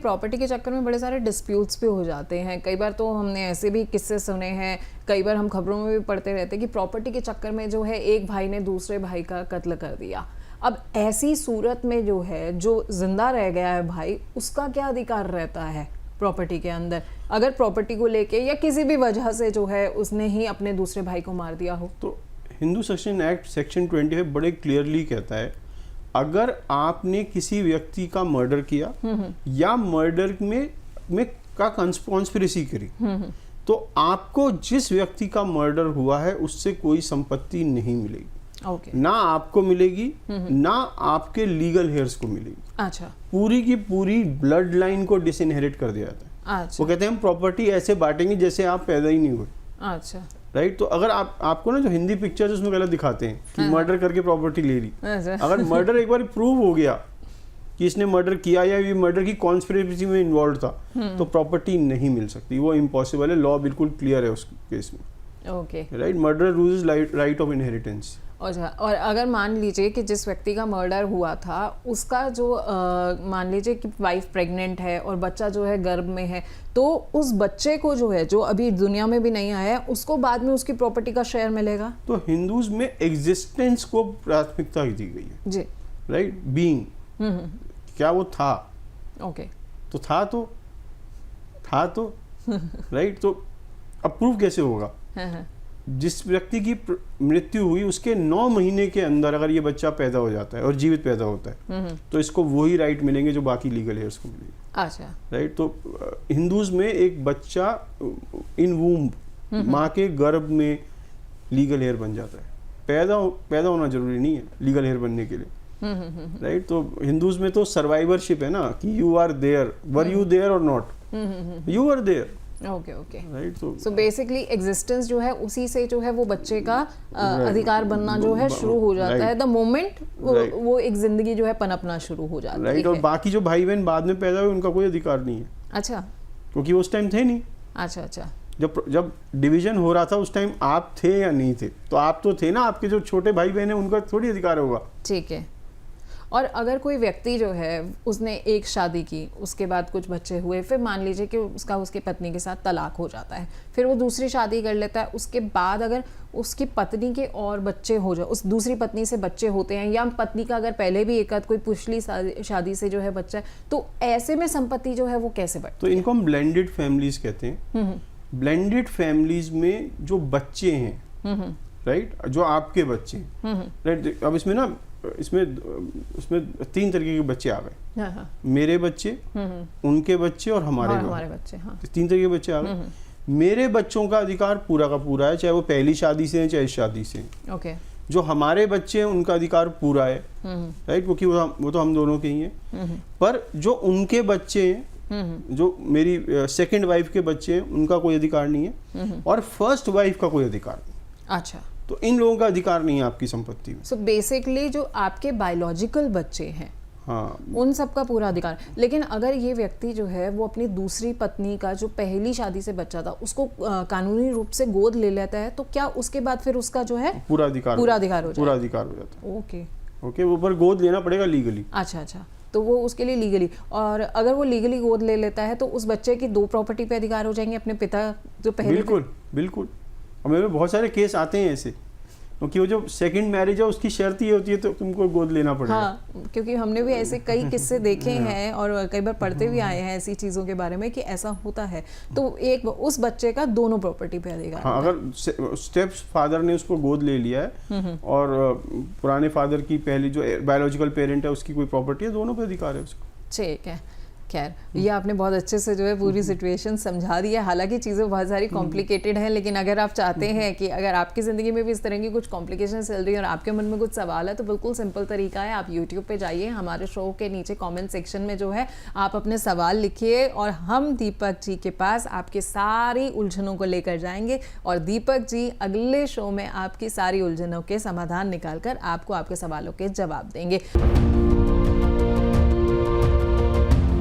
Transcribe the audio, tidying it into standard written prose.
Property के चक्कर में बड़े सारे डिस्प्यूट्स भी हो जाते हैं। कई बार तो हमने ऐसे भी किस्से सुने हैं, कई बार हम खबरों में भी पढ़ते रहते हैं कि प्रॉपर्टी के चक्कर में जो है एक भाई ने दूसरे भाई का कत्ल कर दिया। अब ऐसी सूरत में जो है, जो जिंदा रह गया है भाई, उसका क्या अधिकार रहता है प्रॉपर्टी के अंदर, अगर प्रॉपर्टी को लेके या किसी भी वजह से जो है उसने ही अपने दूसरे भाई को मार दिया हो? तो हिंदू सेक्शन एक्ट सेक्शन 25 बड़े क्लियरली कहता है, अगर आपने किसी व्यक्ति का मर्डर किया या मर्डर में का कॉन्स्पिरेसी करी, तो आपको जिस व्यक्ति का मर्डर हुआ है उससे कोई संपत्ति नहीं मिलेगी। ना आपको मिलेगी, ना आपके लीगल हेयर्स को मिलेगी। अच्छा। पूरी की पूरी ब्लड लाइन को डिसइनहेरिट कर दिया जाता है। अच्छा। वो कहते हैं हम प्रॉपर्टी ऐसे बांटेंगे जैसे आप पैदा ही नहीं हुए। अच्छा। राइट। तो अगर आपको ना जो हिंदी पिक्चर्स उसमें गलत दिखाते हैं कि मर्डर करके प्रॉपर्टी ले ली, अगर मर्डर एक बार प्रूव हो गया कि इसने मर्डर किया या ये मर्डर की कॉन्स्पिरेसी में इन्वॉल्व था, तो प्रॉपर्टी नहीं मिल सकती, वो इम्पॉसिबल है। लॉ बिल्कुल क्लियर है उस केस में। Okay. Right. Murder rules right of inheritance. अच्छा। और अगर मान लीजिए कि जिस व्यक्ति का मर्डर हुआ था उसका जो मान लीजिए कि वाइफ प्रेग्नेंट है और बच्चा जो है गर्भ में है, तो उस बच्चे को जो है, जो अभी दुनिया में भी नहीं आया है, उसको बाद में उसकी प्रॉपर्टी का शेयर मिलेगा? तो हिंदूज में एग्जिस्टेंस को प्राथमिकता दी गई है जी। राइट। बीइंग, क्या वो था? ओके। तो था तो राइट। तो अब प्रूफ कैसे होगा? जिस व्यक्ति की मृत्यु हुई उसके 9 महीने के अंदर अगर ये बच्चा पैदा हो जाता है और जीवित पैदा होता है, तो इसको वही राइट मिलेंगे जो बाकी लीगल हेयर्स को मिलेंगे। अच्छा। राइट। तो हिंदूज में एक बच्चा इन वूम्ब, माँ के गर्भ में लीगल हेयर बन जाता है। पैदा होना जरूरी नहीं है लीगल हेयर बनने के लिए। राइट। तो हिंदूज में तो सर्वाइवरशिप है ना, कि you are there, where you there और not, you are there. Okay okay. Right. So basically existence जो है उसी से जो है वो बच्चे का अधिकार बनना जो है शुरू हो जाता है। द मोमेंट वो एक जिंदगी जो है पनपना शुरू हो जाती है। राइट। और बाकी जो भाई बहन बाद में पैदा हुए उनका कोई अधिकार नहीं है। अच्छा। क्योंकि उस टाइम थे नहीं। अच्छा अच्छा। जब डिवीजन हो रहा था उस टाइम आप थे या नहीं थे? तो आप तो थे ना, आपके जो छोटे भाई बहन है उनका थोड़ी अधिकार होगा। ठीक है। और अगर कोई व्यक्ति जो है उसने एक शादी की, उसके बाद कुछ बच्चे हुए, फिर मान लीजिए कि उसकी पत्नी के साथ तलाक हो जाता है, फिर वो दूसरी शादी कर लेता है, उसके बाद अगर उसकी पत्नी के और बच्चे हो जाए, उस दूसरी पत्नी से बच्चे होते हैं, या पत्नी का अगर पहले भी एक आध कोई पिछली शादी से जो है बच्चा है, तो ऐसे में संपत्ति जो है वो कैसे बढ़ती है? तो इनको हम ब्लेंडेड फैमिलीज कहते हैं। ब्लेंडेड फैमिलीज में जो बच्चे हैं, राइट, जो आपके बच्चे हैं, राइट। अब इसमें 3 तरीके के बच्चे आ गए। मेरे बच्चे, उनके बच्चे और हमारे बच्चे। हाँ। 3 तरीके के बच्चे आ गए। मेरे बच्चों का अधिकार पूरा का पूरा है, चाहे वो पहली शादी से है चाहे इस शादी से। ओके। जो हमारे बच्चे हैं उनका अधिकार पूरा है, राइट, क्योंकि वो तो हम दोनों के ही हैं। पर जो उनके बच्चे हैं, जो मेरी सेकंड वाइफ के बच्चे हैं, उनका कोई अधिकार नहीं है, और फर्स्ट वाइफ का कोई अधिकार नहीं। अच्छा। तो इन लोगों का अधिकार नहीं है आपकी संपत्ति में। सो बेसिकली जो आपके बायोलॉजिकल बच्चे हैं, हाँ, उन सब का पूरा अधिकार। लेकिन अगर ये व्यक्ति जो है वो अपनी दूसरी पत्नी का जो पहली शादी से बच्चा था उसको कानूनी रूप से गोद ले लेता है, तो क्या उसके बाद फिर उसका जो है पूरा अधिकार हो जाता है? ओके। वो पर गोद लेना पड़ेगा लीगली। अच्छा अच्छा। तो वो उसके लिए लीगली, और अगर वो लीगली गोद ले लेता है तो उस बच्चे की 2 प्रॉपर्टी पे अधिकार हो जाएंगे अपने पिता जो पहले। बिल्कुल। और मेरे बहुत सारे केस आते हैं ऐसे, क्योंकि वो जो सेकंड मैरिज है उसकी शर्त ये होती है तो तुमको गोद लेना पड़ेगा। हाँ, क्योंकि हमने भी ऐसे कई किस्से देखे हैं और कई बार पढ़ते भी आए हैं ऐसी चीज़ों के बारे में कि ऐसा होता है। तो एक उस बच्चे का दोनों प्रॉपर्टी पे अधिकार। हाँ, अगर स्टेप फादर ने उसको गोद ले लिया है और पुराने फादर की पहली जो बायोलॉजिकल पेरेंट है उसकी कोई प्रॉपर्टी है, दोनों पे अधिकार है उसको। ठीक है। खैर, ये आपने बहुत अच्छे से जो है पूरी सिचुएशन समझा दी है। हालांकि चीज़ें बहुत सारी कॉम्प्लिकेटेड हैं, लेकिन अगर आप चाहते हैं कि अगर आपकी ज़िंदगी में भी इस तरह की कुछ कॉम्प्लिकेशन चल रही है और आपके मन में कुछ सवाल है, तो बिल्कुल सिंपल तरीका है, आप यूट्यूब पे जाइए, हमारे शो के नीचे कमेंट सेक्शन में जो है आप अपने सवाल लिखिए और हम दीपक जी के पास आपके सारी उलझनों को लेकर जाएंगे और दीपक जी अगले शो में आपकी सारी उलझनों के समाधान निकाल कर आपको आपके सवालों के जवाब देंगे।